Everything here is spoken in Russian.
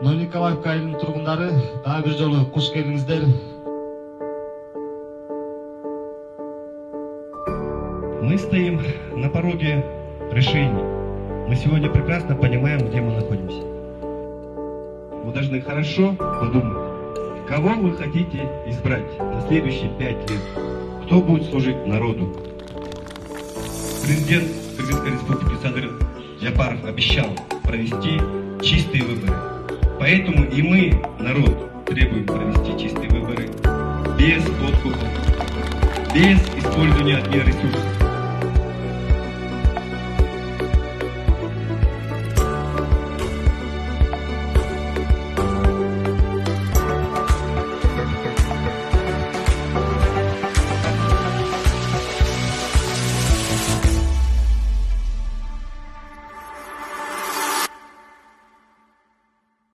Новониколаевка айылынын тургундары, дагы бир жолу куш келиңиздер. Мы стоим на пороге решений. Мы сегодня прекрасно понимаем, где мы находимся. Вы должны хорошо подумать, кого вы хотите избрать на следующие 5 лет. Кто будет служить народу. Президент Кыргызской республики Садыр Джапаров обещал провести чистые выборы. Поэтому и мы, народ, требуем провести чистые выборы без подкупов, без использования админресурсов.